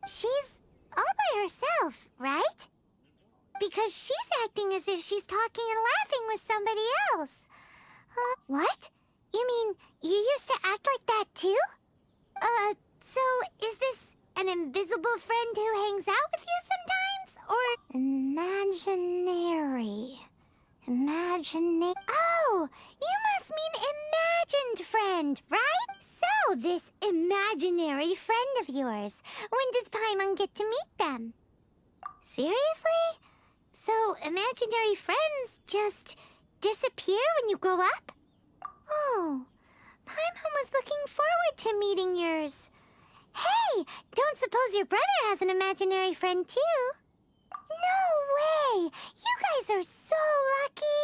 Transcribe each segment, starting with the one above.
she's all by herself, right? Because she's acting as if she's talking and laughing with somebody else. What? You mean you used to act like that too? So is this an invisible friend who hangs out with you sometimes? Or imaginary? Oh, you must mean imagined friend, right? So, this imaginary friend of yours, when does Paimon get to meet them? Seriously? So, imaginary friends just disappear when you grow up? Oh, Paimon was looking forward to meeting yours. Hey, don't suppose your brother has an imaginary friend too? No way! You guys are so lucky!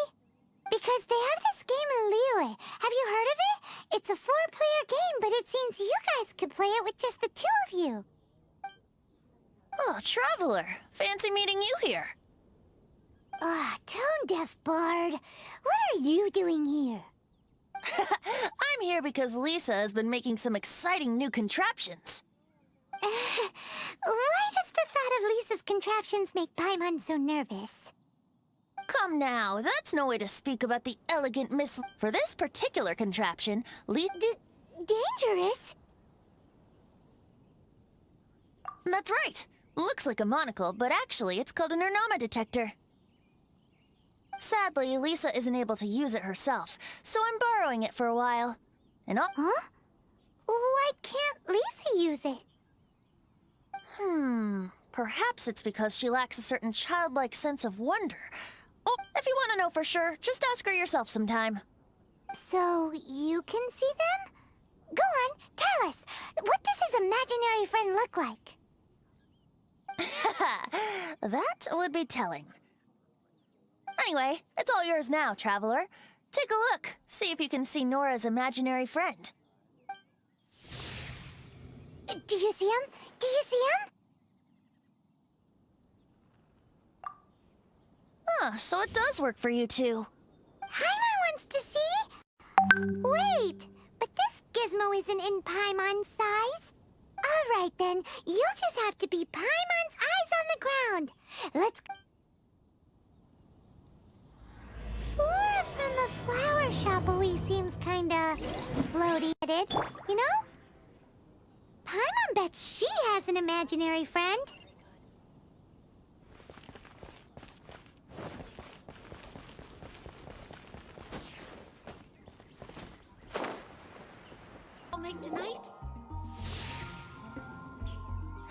Because they have this game in Liyue. Have you heard of it? It's a 4-player game, but it seems you guys could play it with just the 2 of you. Oh, Traveler. Fancy meeting you here. Tone-deaf bard. What are you doing here? I'm here because Lisa has been making some exciting new contraptions. Why does the thought of Lisa's contraptions make Paimon so nervous? Come now, that's no way to speak about the elegant Miss... For this particular contraption, Dangerous? That's right. Looks like a monocle, but actually it's called an Ernama detector. Sadly, Lisa isn't able to use it herself, so I'm borrowing it for a while. And Huh? Why can't Lisa use it? Perhaps it's because she lacks a certain childlike sense of wonder. Oh, if you want to know for sure, just ask her yourself sometime. So, you can see them? Go on, tell us. What does his imaginary friend look like? That would be telling. Anyway, it's all yours now, Traveler. Take a look. See if you can see Nora's imaginary friend. Do you see him? Do you see him? So it does work for you two. Paimon wants to see? Wait, but this gizmo isn't in Paimon's size. Alright then, you'll just have to be Paimon's eyes on the ground. Let's... Flora from the flower shop always seems kinda floaty-headed, you know? Paimon bets she has an imaginary friend. Tonight?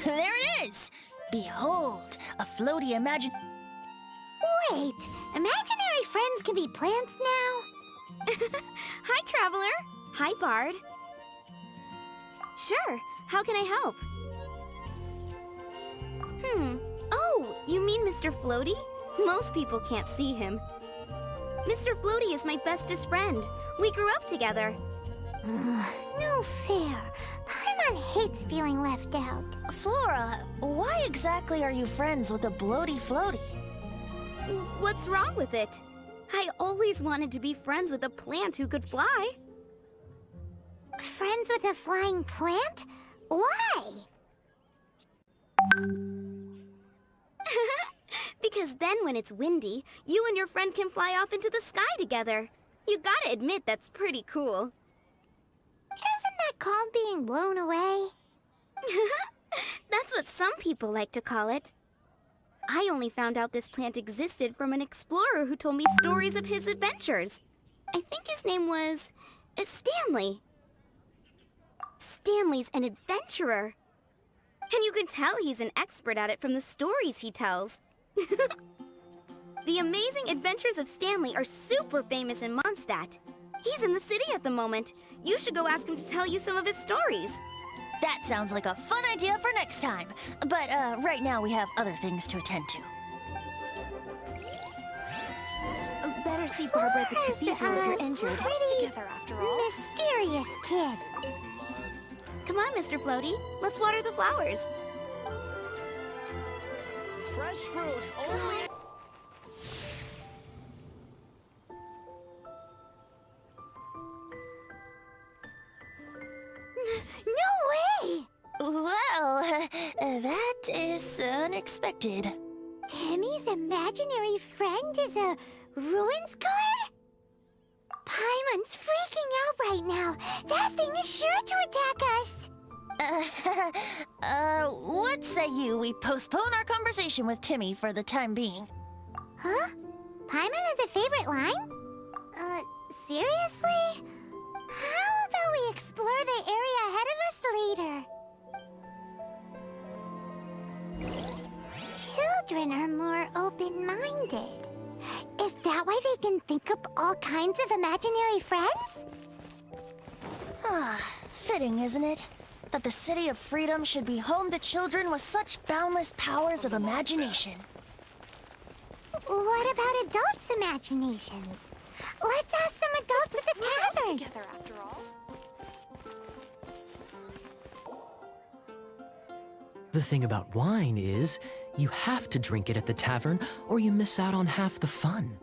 There it is! Behold, a floaty Wait, imaginary friends can be plants now? Hi, Traveler. Hi, Bard. Sure, how can I help? Oh, you mean Mr. Floaty? Most people can't see him. Mr. Floaty is my bestest friend. We grew up together. No fair. Paimon hates feeling left out. Flora, why exactly are you friends with a bloaty floaty? What's wrong with it? I always wanted to be friends with a plant who could fly. Friends with a flying plant? Why? Because then when it's windy, you and your friend can fly off into the sky together. You gotta admit that's pretty cool. Isn't that called being blown away? That's what some people like to call it. I only found out this plant existed from an explorer who told me stories of his adventures. I think his name was Stanley. Stanley's an adventurer. And you can tell he's an expert at it from the stories he tells. The amazing adventures of Stanley are super famous in Mondstadt. He's in the city at the moment. You should go ask him to tell you some of his stories. That sounds like a fun idea for next time. But right now we have other things to attend to. Better see Barbara at the cathedral if you're injured. Pretty Together after all. mysterious kid. Come on, Mr. Floaty. Let's water the flowers. Fresh fruit only. No way! Well, that unexpected. Timmy's imaginary friend is a ruins guard? Paimon's freaking out right now. That thing is sure to attack us. What say we postpone our conversation with Timmy for the time being? Huh? Paimon has a favorite line? Seriously? How about we explore the area ahead of us later? Children are more open-minded. Is that why they can think up all kinds of imaginary friends? Fitting, isn't it? That the City of Freedom should be home to children with such boundless powers of imagination. What about adults' imaginations? Let's ask some adults at the tavern. Together after all. The thing about wine is, you have to drink it at the tavern, or you miss out on half the fun.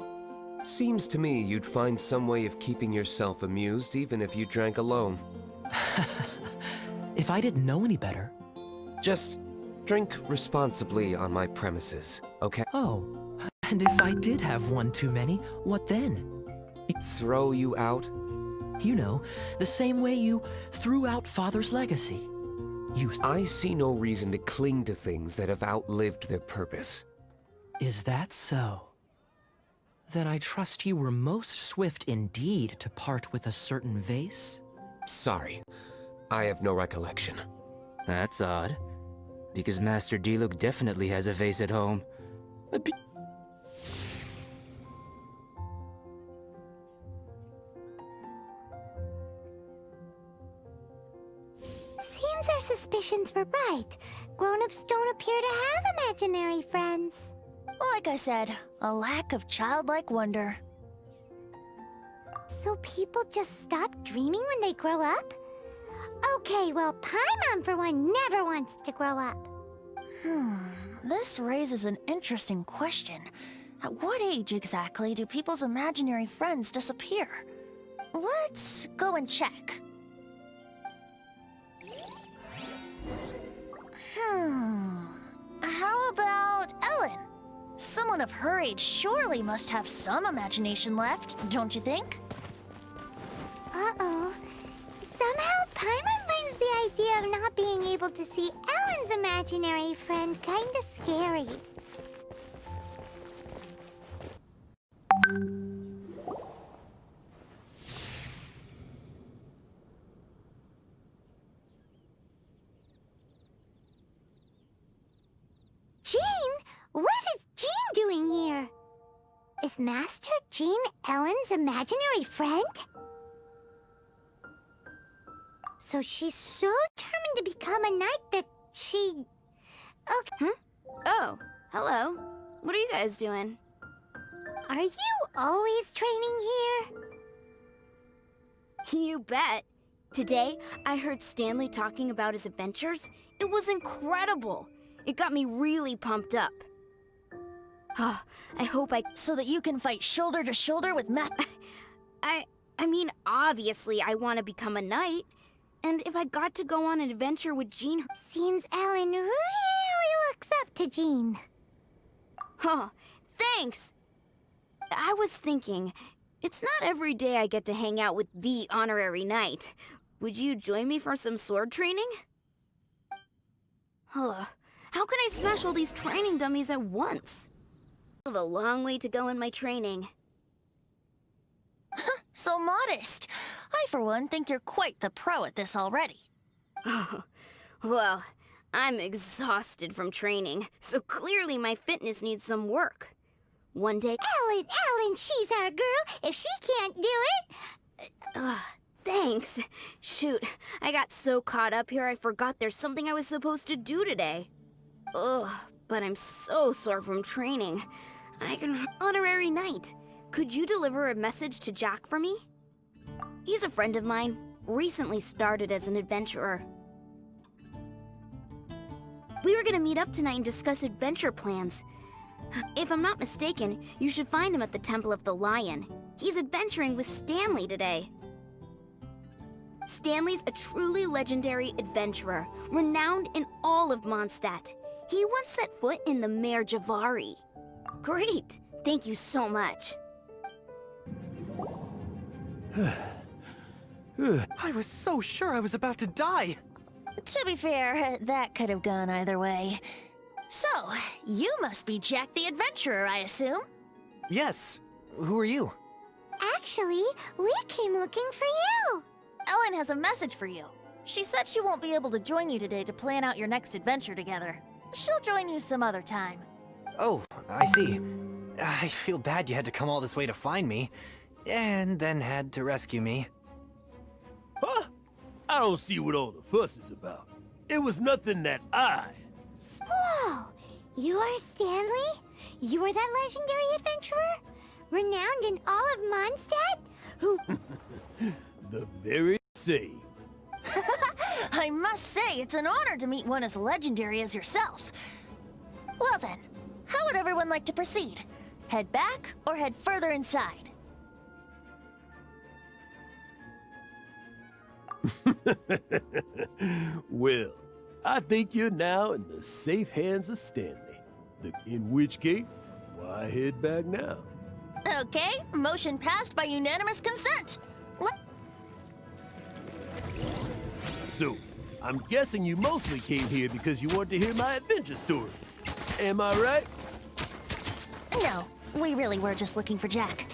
Seems to me you'd find some way of keeping yourself amused even if you drank alone. If I didn't know any better. Just drink responsibly on my premises, okay? Oh, and if I did have one too many, what then? Throw you out? You know, the same way you threw out Father's legacy. I see no reason to cling to things that have outlived their purpose. Is that so? Then I trust you were most swift indeed to part with a certain vase? Sorry, I have no recollection. That's odd. Because Master Diluc definitely has a vase at home. Seems our suspicions were right. Grown-ups don't appear to have imaginary friends. Like I said, a lack of childlike wonder. So people just stop dreaming when they grow up? Okay, well, Paimon, for one, never wants to grow up. This raises an interesting question. At what age exactly do people's imaginary friends disappear? Let's go and check. How about Ellen? Someone of her age surely must have some imagination left, don't you think? Uh-oh. Somehow, Paimon finds the idea of not being able to see Ellen's imaginary friend kinda scary. Jean? What is Jean doing here? Is Master Jean Ellen's imaginary friend? So she's so determined to become a knight that she... Okay. Oh, hello. What are you guys doing? Are you always training here? You bet. Today, I heard Stanley talking about his adventures. It was incredible. It got me really pumped up. Oh, I hope So that you can fight shoulder to shoulder with I mean, obviously I want to become a knight. And if I got to go on an adventure with Jean... Seems Ellen really looks up to Jean. Oh, thanks! I was thinking, it's not every day I get to hang out with the honorary knight. Would you join me for some sword training? How can I smash all these training dummies at once? I have a long way to go in my training. So modest. I, for one, think you're quite the pro at this already. Oh, well, I'm exhausted from training, so clearly my fitness needs some work. One day... Ellen, she's our girl. If she can't do it... Thanks. Shoot, I got so caught up here I forgot there's something I was supposed to do today. Ugh, but I'm so sore from training. I can... Honorary knight. Could you deliver a message to Jack for me? He's a friend of mine, recently started as an adventurer. We were gonna meet up tonight and discuss adventure plans. If I'm not mistaken, you should find him at the Temple of the Lion. He's adventuring with Stanley today. Stanley's a truly legendary adventurer, renowned in all of Mondstadt. He once set foot in the Mare Javari. Great! Thank you so much. I was so sure I was about to die. To be fair, that could have gone either way. So, you must be Jack the Adventurer, I assume? Yes. Who are you? Actually, we came looking for you. Ellen has a message for you. She said she won't be able to join you today to plan out your next adventure together. She'll join you some other time. Oh, I see. I feel bad you had to come all this way to find me, and then had to rescue me. Huh? I don't see what all the fuss is about. It was nothing that Whoa! You are Stanley? You are that legendary adventurer? Renowned in all of Mondstadt? Who... The very same. I must say, it's an honor to meet one as legendary as yourself. Well then, how would everyone like to proceed? Head back or head further inside? Well, I think you're now in the safe hands of Stanley. In which case, why head back now? Okay, motion passed by unanimous consent. So, I'm guessing you mostly came here because you want to hear my adventure stories. Am I right? No, we really were just looking for Jack.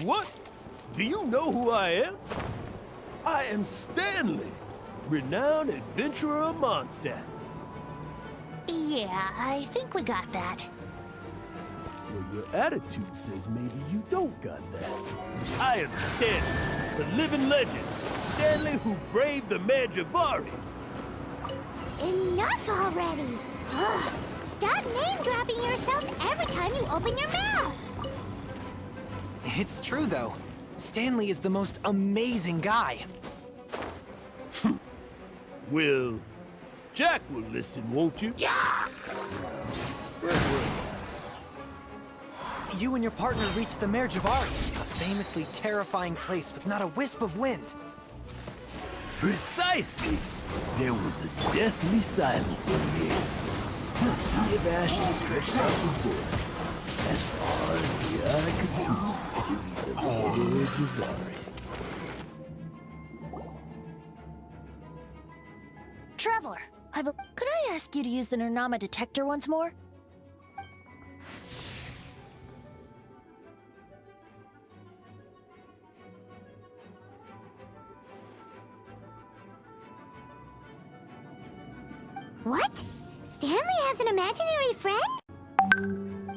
What? Do you know who I am? I am Stanley, renowned adventurer of Mondstadt. Yeah, I think we got that. Well, your attitude says maybe you don't got that. I am Stanley, the living legend. Stanley who braved the Mare Javari. Enough already! Ugh. Stop name-dropping yourself every time you open your mouth! It's true, though. Stanley is the most amazing guy. Well, Jack will listen, won't you? Yeah! Where was I? You and your partner reached the Mare Javari, a famously terrifying place with not a wisp of wind. Precisely! There was a deathly silence in here. The sea of ashes stretched out before us, as far as the eye could see, the Mare Javari. Traveler, could I ask you to use the Nernama detector once more? What? Stanley has an imaginary friend?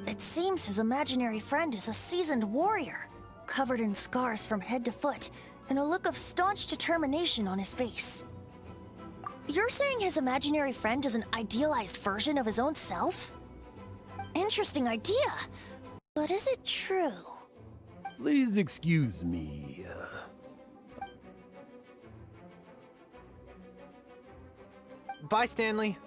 It seems his imaginary friend is a seasoned warrior, covered in scars from head to foot, and a look of staunch determination on his face. You're saying his imaginary friend is an idealized version of his own self? Interesting idea, but is it true? Please excuse me. Bye, Stanley.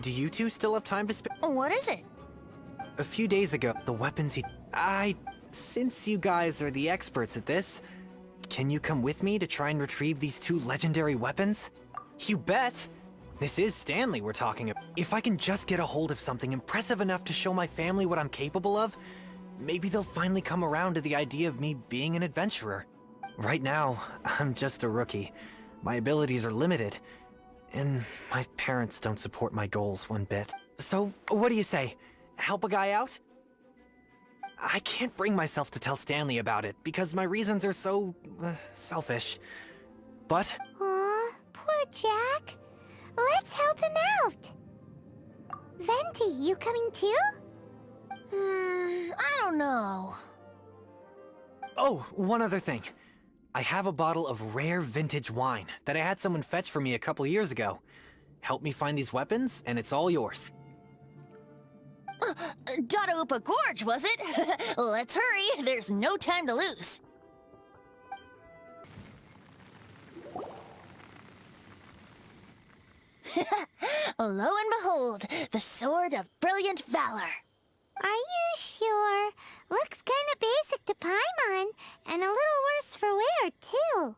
Do you two still have time to spare? What is it? A few days ago, the weapons he... Since you guys are the experts at this, can you come with me to try and retrieve these two legendary weapons? You bet! This is Stanley we're talking about. If I can just get a hold of something impressive enough to show my family what I'm capable of, maybe they'll finally come around to the idea of me being an adventurer. Right now, I'm just a rookie. My abilities are limited, and my parents don't support my goals one bit. So, what do you say? Help a guy out? I can't bring myself to tell Stanley about it, because my reasons are so... selfish. But... Aw, poor Jack. Let's help him out. Venti, you coming too? I don't know. Oh, one other thing. I have a bottle of rare vintage wine that I had someone fetch for me a couple years ago. Help me find these weapons, and it's all yours. Dadaupa Gorge, was it? Let's hurry, there's no time to lose. Lo and behold, the Sword of Brilliant Valor. Are you sure? Looks kinda basic to Paimon, and a little worse for wear, too.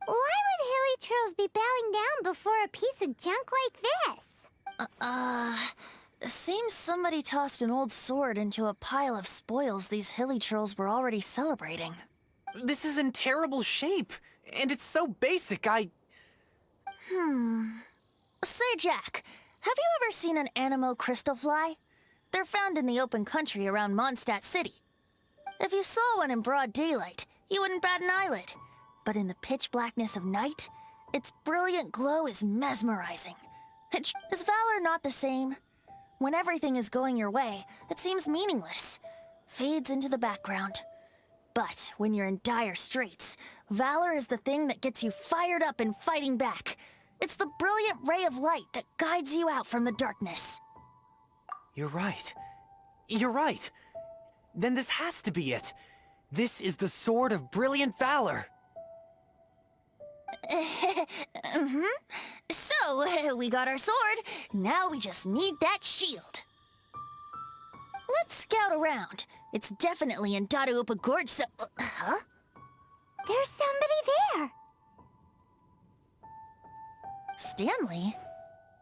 Why would Hilly churls be bowing down before a piece of junk like this? Seems somebody tossed an old sword into a pile of spoils these hilly churls were already celebrating. This is in terrible shape, and it's so basic, Say, Jack, have you ever seen an Animo crystal fly? They're found in the open country around Mondstadt City. If you saw one in broad daylight, you wouldn't bat an eyelid. But in the pitch blackness of night, its brilliant glow is mesmerizing. Is valor not the same? When everything is going your way, it seems meaningless, fades into the background. But when you're in dire straits, valor is the thing that gets you fired up and fighting back. It's the brilliant ray of light that guides you out from the darkness. You're right. You're right. Then this has to be it. This is the Sword of Brilliant Valor. So, we got our sword. Now we just need that shield. Let's scout around. It's definitely in Dadaupa Gorge, so... Huh? There's somebody there. Stanley?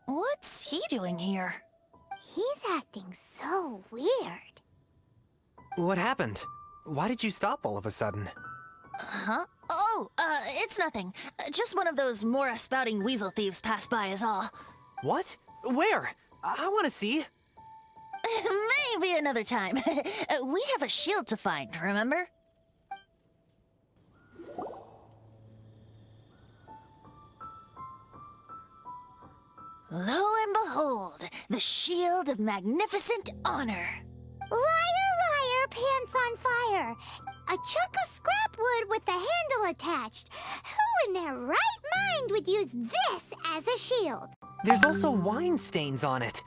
What's he doing here? He's acting so weird. What happened? Why did you stop all of a sudden? Huh? Oh, it's nothing. Just one of those Mora spouting weasel thieves passed by is all. What? Where? I want to see. Maybe another time. We have a shield to find, remember? Lo and behold, the shield of magnificent honor. Liar, liar, pants on fire. A chunk of scrap wood with the handle attached. Who in their right mind would use this as a shield? There's also wine stains on it.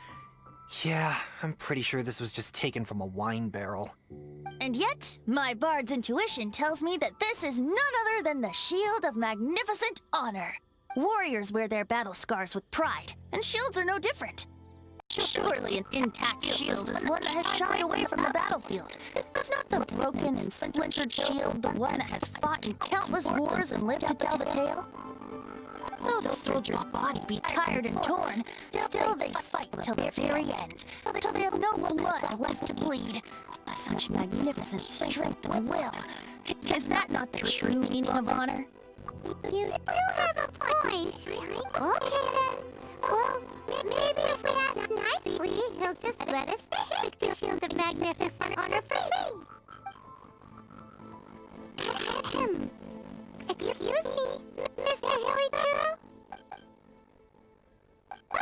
Yeah, I'm pretty sure this was just taken from a wine barrel. And yet, my bard's intuition tells me that this is none other than the shield of magnificent honor. Warriors wear their battle scars with pride, and shields are no different. Surely an intact shield is one that has shied away from the battlefield. It's not the broken and splintered shield, the one that has fought in countless wars and lived to tell the tale. Though the soldier's body be tired and torn, still they fight till the very end, till they have no blood left to bleed. Such magnificent strength of will. Is that not the true meaning of honor? You do have a point. Okay then. Well, maybe if we ask nicely, he'll just let us take the shield of magnificent honor for free. Excuse me, Mr. Hilly Turtle?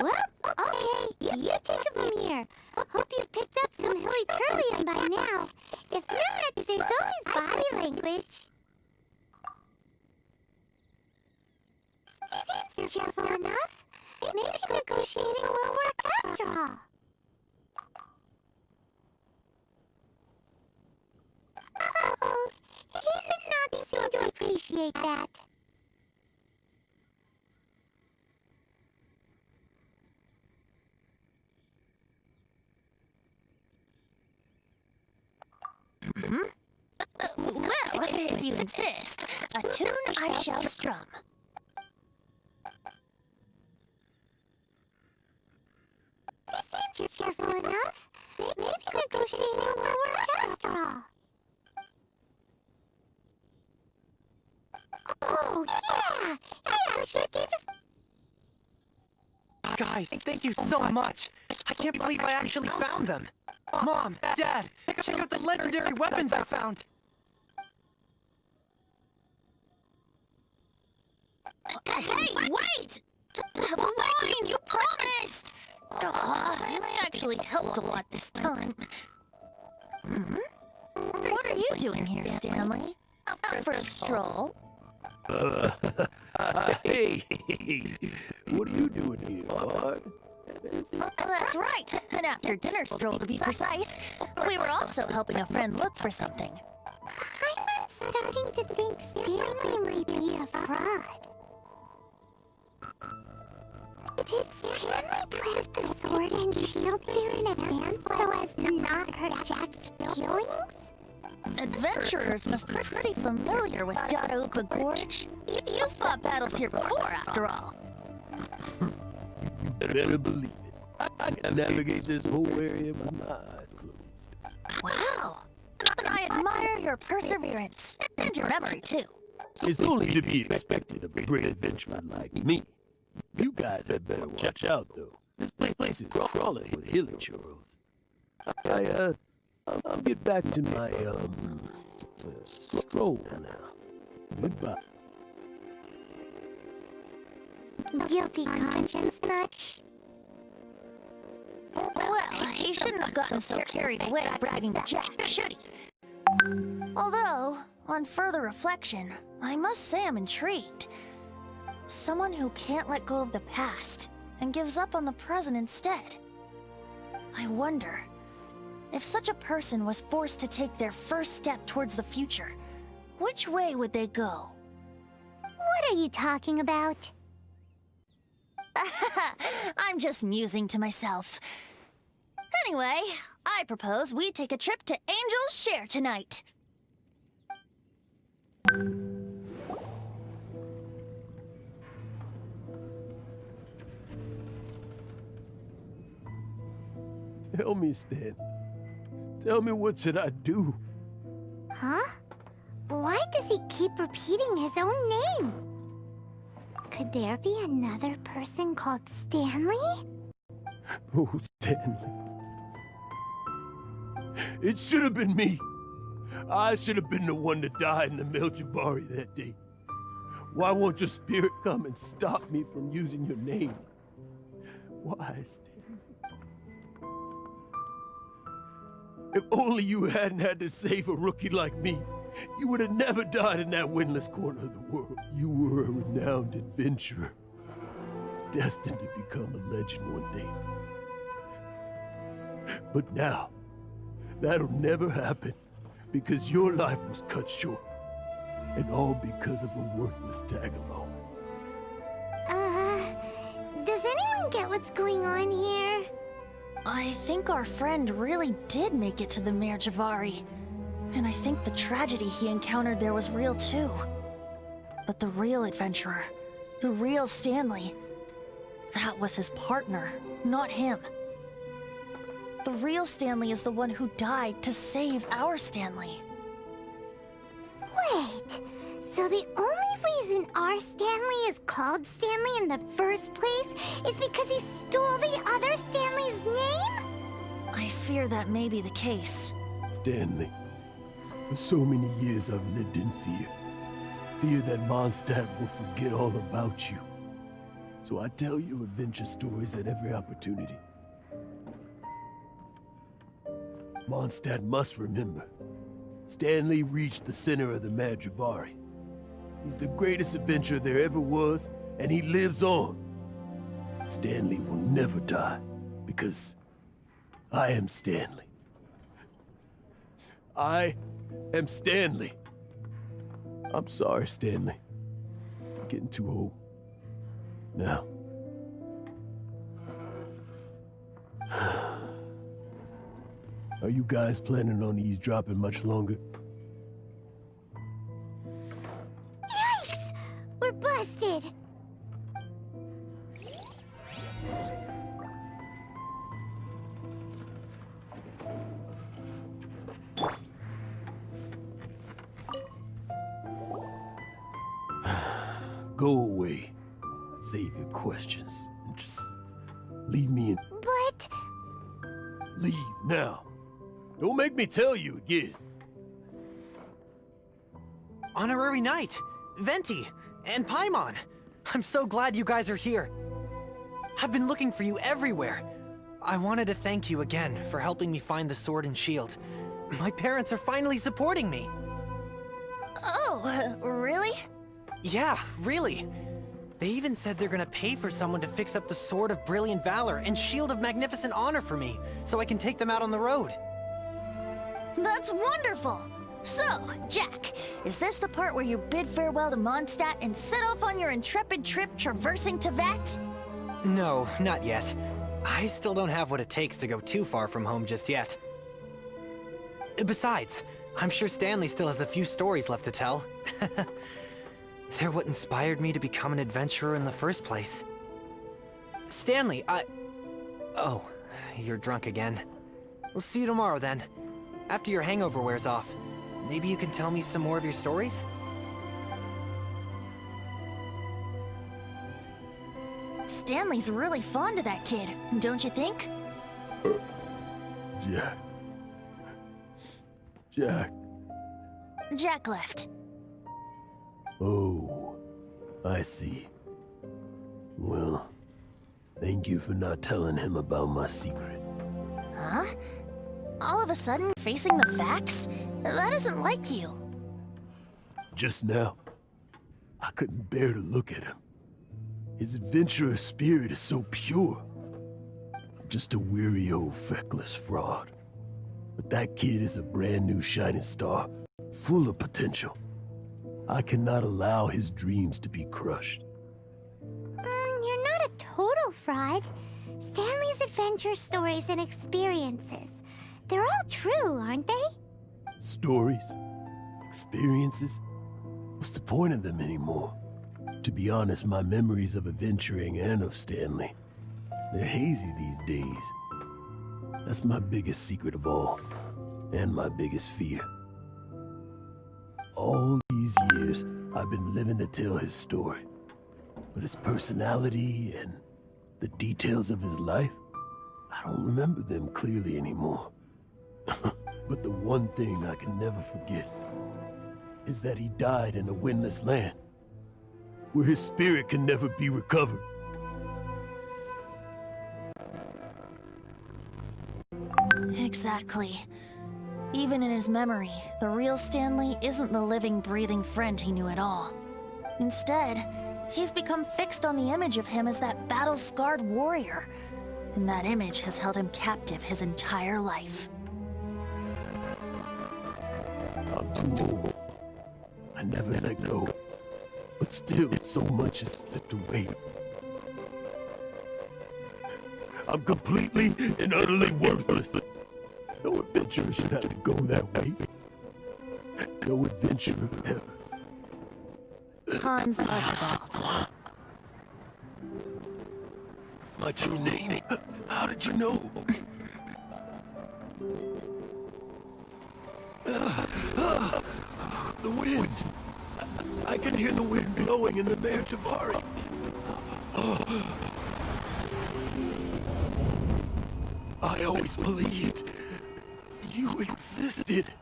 Well, okay, you take it from here. Hope you picked up some Hilly Turlium by now. If not, there's always body language. He seems cheerful enough. Maybe negotiating will work after all. Uh-oh, he did not seem to appreciate that. Well, if you insist, a tune I shall strum. He seems cheerful enough. Maybe negotiating will work after all. Oh, yeah! He actually gave us... Guys, thank you so much. I can't believe I actually found them. Mom, Dad, check out the legendary weapons I found. Hey, wait! The wine, you promised! I actually helped a lot this time. What are you doing here, Stanley? Out for a stroll? Hey, what are you doing here, bud? That's right. An after-dinner stroll, to be precise. We were also helping a friend look for something. I was starting to think Stanley might be a fraud. Did Stanley plant the sword and shield here in advance so as to not hurt Jack's feelings? Adventurers must be pretty familiar with Darauka Gorge. You've fought battles here before, after all. You better believe it. I can navigate this whole area with my eyes closed. Wow! I admire your perseverance, and your memory, too. It's only to be expected of a great adventurer like me. You guys had better watch out, though. This place is crawling with hilly churros. I'll get back to my, stroll now. Goodbye. Guilty conscience much? Well, he shouldn't have gotten so carried away bragging to Jack, should he? Although, on further reflection, I must say I'm intrigued. Someone who can't let go of the past and gives up on the present instead. I wonder, if such a person was forced to take their first step towards the future, which way would they go? What are you talking about? I'm just musing to myself. Anyway, I propose we take a trip to Angel's Share tonight. Tell me, Stan. Tell me, what should I do? Huh? Why does he keep repeating his own name? Could there be another person called Stanley? Oh, Stanley. It should have been me. I should have been the one to die in the Meljavari that day. Why won't your spirit come and stop me from using your name? Why, Stanley? If only you hadn't had to save a rookie like me, you would have never died in that windless corner of the world. You were a renowned adventurer, destined to become a legend one day. But now, that'll never happen, because your life was cut short, and all because of a worthless tag-along. Does anyone get what's going on here? I think our friend really did make it to the Merjavari. And I think the tragedy he encountered there was real too. But the real adventurer, the real Stanley, that was his partner, not him. The real Stanley is the one who died to save our Stanley. Wait, so the only reason our Stanley is called Stanley in the first place is because he stole the other Stanley's name? I fear that may be the case. Stanley, for so many years I've lived in fear. Fear that Mondstadt will forget all about you. So I tell you adventure stories at every opportunity. Mondstadt must remember. Stanley reached the center of the Madrivari. He's the greatest adventurer there ever was, and he lives on. Stanley will never die, because I am Stanley. I am Stanley. I'm sorry, Stanley. I'm getting too old. Now. Are you guys planning on eavesdropping much longer? Yikes! We're busted! Go away. Save your questions. And just leave me in. But... Leave now. Don't make me tell you again. Honorary Knight, Venti, and Paimon. I'm so glad you guys are here. I've been looking for you everywhere. I wanted to thank you again for helping me find the sword and shield. My parents are finally supporting me. Oh, really? Yeah, really. They even said they're gonna pay for someone to fix up the Sword of Brilliant Valor and Shield of Magnificent Honor for me, so I can take them out on the road. That's wonderful! So, Jack, is this the part where you bid farewell to Mondstadt and set off on your intrepid trip traversing Teyvat? No, not yet. I still don't have what it takes to go too far from home just yet. Besides, I'm sure Stanley still has a few stories left to tell. They're what inspired me to become an adventurer in the first place. Stanley, Oh, you're drunk again. We'll see you tomorrow then. After your hangover wears off. Maybe you can tell me some more of your stories? Stanley's really fond of that kid, don't you think? Jack. Jack left. Oh, I see. Well, thank you for not telling him about my secret. Huh? All of a sudden, facing the facts? That isn't like you. Just now, I couldn't bear to look at him. His adventurous spirit is so pure. I'm just a weary old feckless fraud. But that kid is a brand new shining star, full of potential. I cannot allow his dreams to be crushed. You're not a total fraud. Stanley's adventure stories and experiences. They're all true, aren't they? Stories? Experiences? What's the point of them anymore? To be honest, my memories of adventuring and of Stanley, they're hazy these days. That's my biggest secret of all, and my biggest fear. All these years, I've been living to tell his story. But his personality and the details of his life, I don't remember them clearly anymore. But the one thing I can never forget is that he died in a windless land, where his spirit can never be recovered. Exactly. Even in his memory, the real Stanley isn't the living, breathing friend he knew at all. Instead, he's become fixed on the image of him as that battle-scarred warrior. And that image has held him captive his entire life. I'm too old. I never let go. But still, so much has slipped away. I'm completely and utterly worthless. No adventurer should have to go that way. No adventurer ever. Hans Archibald. My true name? How did you know? The wind. I can hear the wind blowing in the Mare Tavari. I always believed you existed.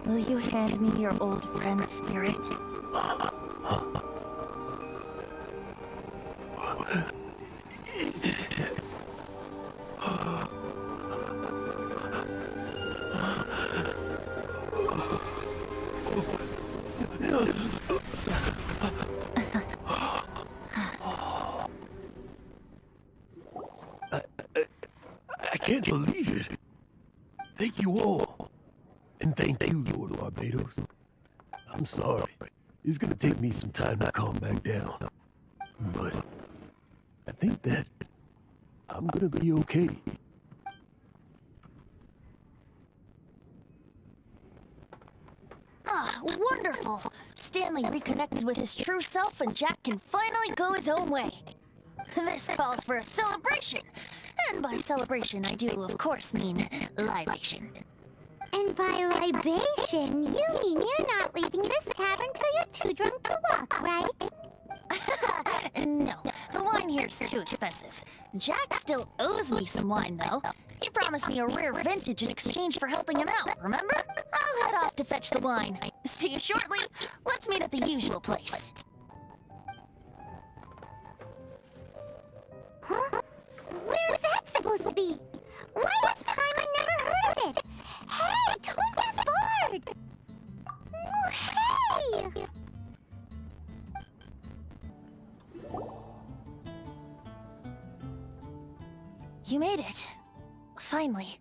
Will you hand me your old friend's spirit? I can't believe it. Thank you all. And thank you, Lord Barbados. I'm sorry. It's gonna take me some time to calm back down. But I think that I'm gonna be okay. Ah, wonderful! Stanley reconnected with his true self and Jack can finally go his own way. This calls for a celebration. And by celebration, I do, of course, mean libation. And by libation, you mean you're not leaving this tavern till you're too drunk to walk, right? No, the wine here's too expensive. Jack still owes me some wine, though. He promised me a rare vintage in exchange for helping him out, remember? I'll head off to fetch the wine. See you shortly. Let's meet at the usual place. Huh? Where's that supposed to be? Why has Paimon never heard of it? Hey, don't get bored! Oh, hey! You made it. Finally.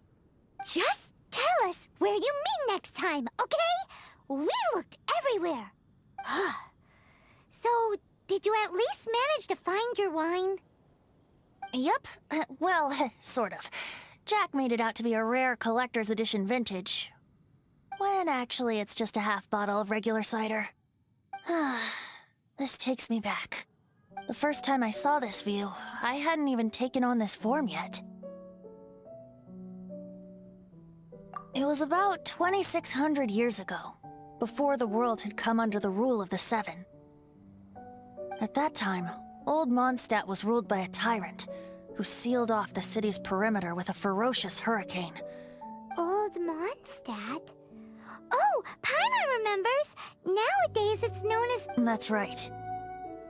Just tell us where you meet next time, okay? We looked everywhere. So, did you at least manage to find your wine? Yep. Well, sort of. Jack made it out to be a rare collector's edition vintage, when actually it's just a half bottle of regular cider. This takes me back. The first time I saw this view, I hadn't even taken on this form yet. It was about 2,600 years ago, before the world had come under the rule of the Seven. At that time, old Mondstadt was ruled by a tyrant who sealed off the city's perimeter with a ferocious hurricane. Old Mondstadt? Oh, Paimon remembers! Nowadays it's known as... That's right.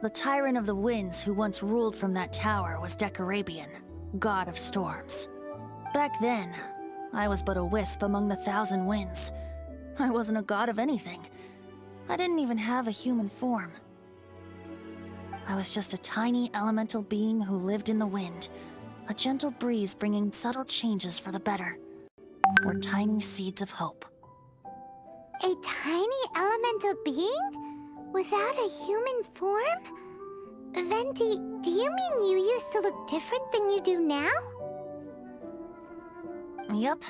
The tyrant of the winds who once ruled from that tower was Decorabian, god of storms. Back then, I was but a wisp among the thousand winds. I wasn't a god of anything. I didn't even have a human form. I was just a tiny elemental being who lived in the wind, a gentle breeze bringing subtle changes for the better, or tiny seeds of hope. A tiny elemental being? Without a human form? Venti, do you mean you used to look different than you do now? Yep.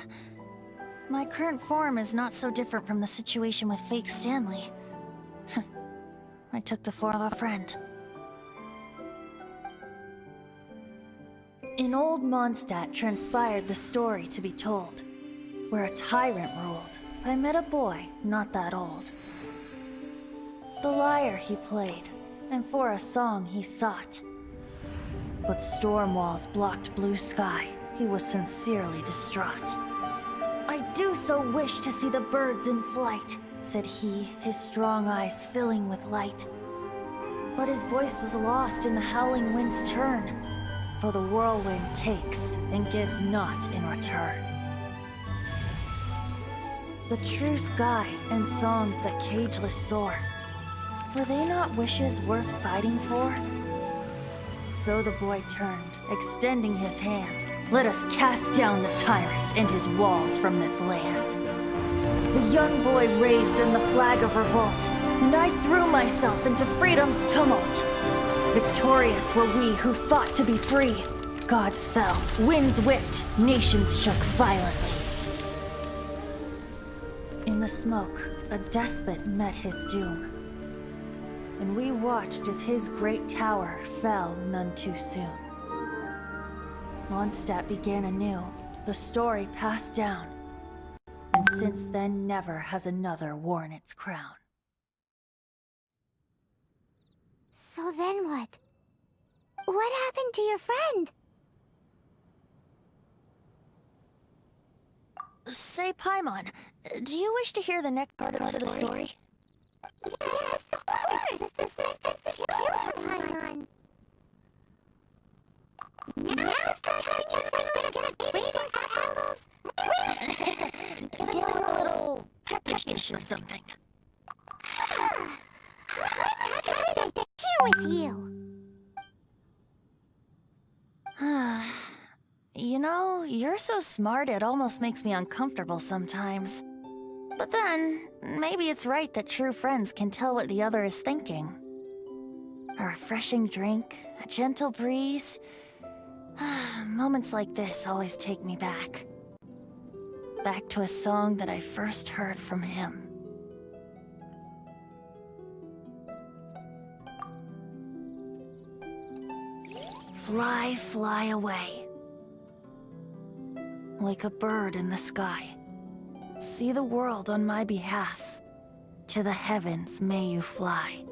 My current form is not so different from the situation with fake Stanley. I took the form of a friend. In old Mondstadt transpired the story to be told, where a tyrant ruled. I met a boy not that old. The lyre he played, and for a song he sought. But storm walls blocked blue sky. He was sincerely distraught. I do so wish to see the birds in flight, said he, his strong eyes filling with light. But his voice was lost in the howling wind's churn, for the whirlwind takes and gives not in return. The true sky and songs that cageless soar, were they not wishes worth fighting for? So the boy turned, extending his hand. Let us cast down the tyrant and his walls from this land. The young boy raised then the flag of revolt, and I threw myself into freedom's tumult. Victorious were we who fought to be free. Gods fell, winds whipped, nations shook violently. In the smoke, a despot met his doom, and we watched as his great tower fell none too soon. Mondstadt began anew, the story passed down, and since then never has another worn its crown. So then what? What happened to your friend? Say, Paimon, do you wish to hear the next part of the story? Yes, of course! This is Paimon. Now's the time you're suddenly gonna be waiting for elders. Get a little peckish or something. Here with you. You know, you're so smart it almost makes me uncomfortable sometimes. But then, maybe it's right that true friends can tell what the other is thinking. A refreshing drink, a gentle breeze. Moments like this always take me back. Back to a song that I first heard from him. Fly, fly away. Like a bird in the sky. See the world on my behalf. To the heavens may you fly.